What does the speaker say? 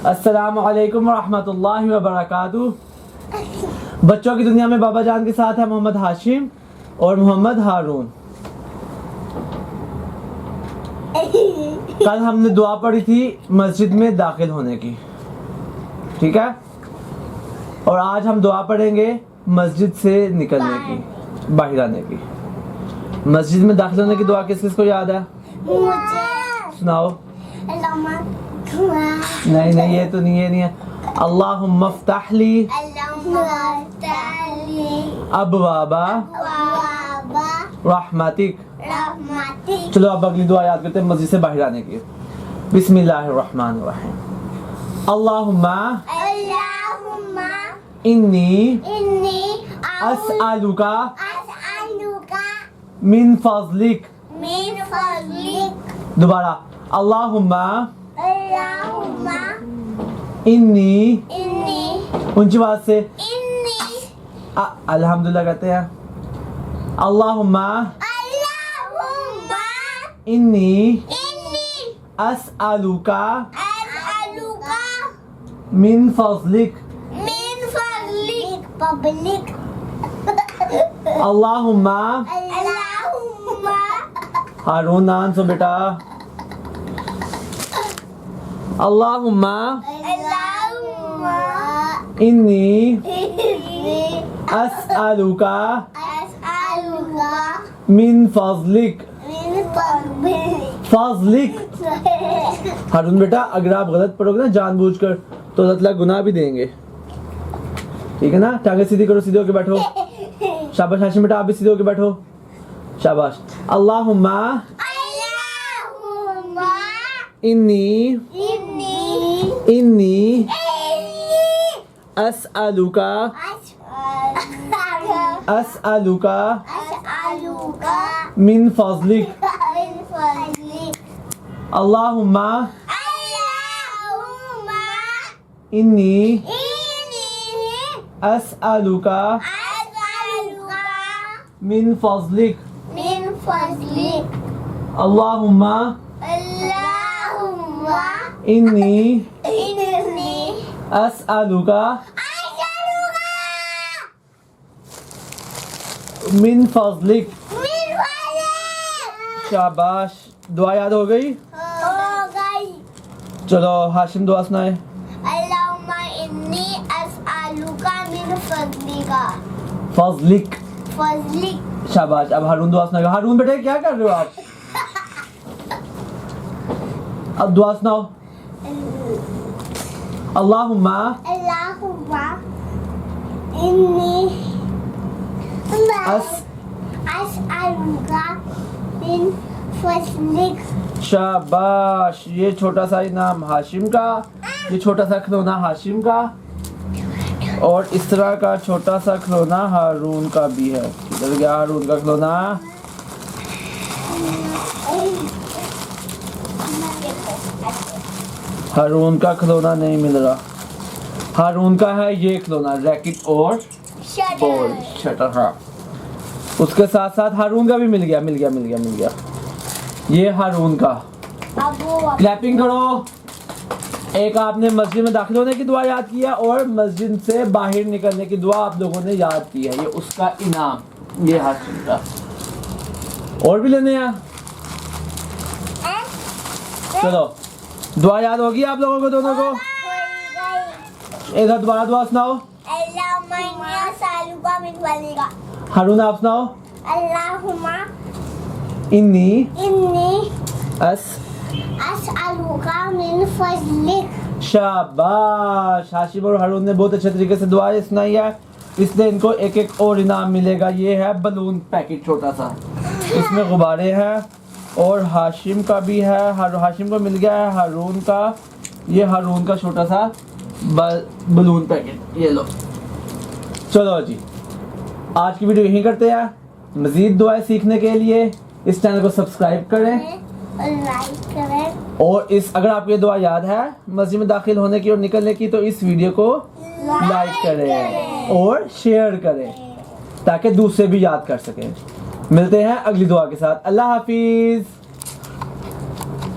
अस्सलामु अलैकुम रहमतुल्लाहि व बरकातुहू। बच्चों की दुनिया में बाबा जान के साथ है मोहम्मद हाशिम और मोहम्मद हारून। कल हमने दुआ पढ़ी थी मस्जिद में दाखिल होने की, ठीक है, और आज हम दुआ पढ़ेंगे मस्जिद से निकलने की, बाहर आने की। मस्जिद में दाखिल होने की दुआ किस किस को याद है? सुनाओ। नहीं ये तो नहीं है। अल्लाहुम्मा अफ्तह ली अबवाबा रहमतिक। चलो अब अगली दुआ याद करते हैं मस्जिद से बाहर आने की। बिस्मिल्लाहिर्रहमानिर्रहीम। अल्लाहुम्मा इन्नी अस्अलुका मिन फज़लिक। दोबारा। अल्लाहुम्मा इन्नी ऊंची आवाज से अल्हम्दुलिल्लाह कहते हैं। अल्लाहुम्मा इन्नी अस्अलुका मिन फज़लिक। अल्लाहुम्मा हारून नान सो बेटा। अल्लाहुम्मा इन्नी अस्अलुका मिन फज़लिक। हारून बेटा अगर आप गलत पढ़ोगे ना जानबूझकर तो अल्लाह ताला गुनाह भी देंगे, ठीक है ना। टांगे सीधी करो, सीधे होके बैठो। शाबाश हाशिम बेटा, आप भी सीधे होके बैठो। शाबाश। अल्लाहुम्मा इन्नी अस्अलुका मिन फज़लिक। अल्लाहुम्मा इन्नी अस्अलुका मिन फज़लिक। अल्लाहुम्मा इन्नी अस्अलुका मिन फज़लिक। शाबाश। दुआ याद हो गई? चलो हाशिम दुआ सुनाए। अल्लाहुम्मा इन्नी अस्अलुका मिन फज़लिक। फज़लिक। शाबाश। अब हारून दुआ सुनाएगा। हारून बेटे क्या कर रहे हो आप? अब दुआ सुनाओ। अल्लाहुम्मा इन्नी अस्अलुका मिन फज़लिक। शाबाश। ये छोटा सा इनाम हाशिम का, ये छोटा सा खिलौना हाशिम का, और इस तरह का छोटा सा खिलौना हारून का भी है। किधर गया हारून का खिलौना? हारून का खिलौना नहीं मिल रहा। हारून का है ये खिलौना, रैकेट और बॉल शटर। हाँ, उसके साथ साथ हारून का भी मिल गया। ये हारून का। क्लैपिंग करो। एक आपने मस्जिद में दाखिल होने की दुआ याद किया और मस्जिद से बाहर निकलने की दुआ आप लोगों ने याद की है। ये उसका इनाम, ये हाशिम का। और भी लेने हैं? चलो दुआ याद होगी आप लोगों को दोनों को? एक दोबारा दुआ सुनाओ। हारून आप सुनाओ। अल्लाहुम्मा इन्नी अस्अलुका मिन फज़लिक। शाबाश। हाशिम और हारून ने बहुत अच्छे तरीके से दुआएं सुनाई है, इसलिए इनको एक एक और इनाम मिलेगा। ये है बलून पैकेट छोटा सा, इसमें गुब्बारे हैं, और हाशिम का भी है। हाशिम को मिल गया है हारून का, ये हारून का छोटा सा बलून पैकेट। ये लो। चलो जी, आज की वीडियो यहीं करते हैं। मज़ीद दुआएं सीखने के लिए इस चैनल को सब्सक्राइब करें, लाइक करें, और अगर आपको ये दुआ याद है मस्जिद में दाखिल होने की और निकलने की तो इस वीडियो को लाइक करें और शेयर करें ताकि दूसरे भी याद कर सकें। मिलते हैं अगली दुआ के साथ। अल्लाह हाफिज।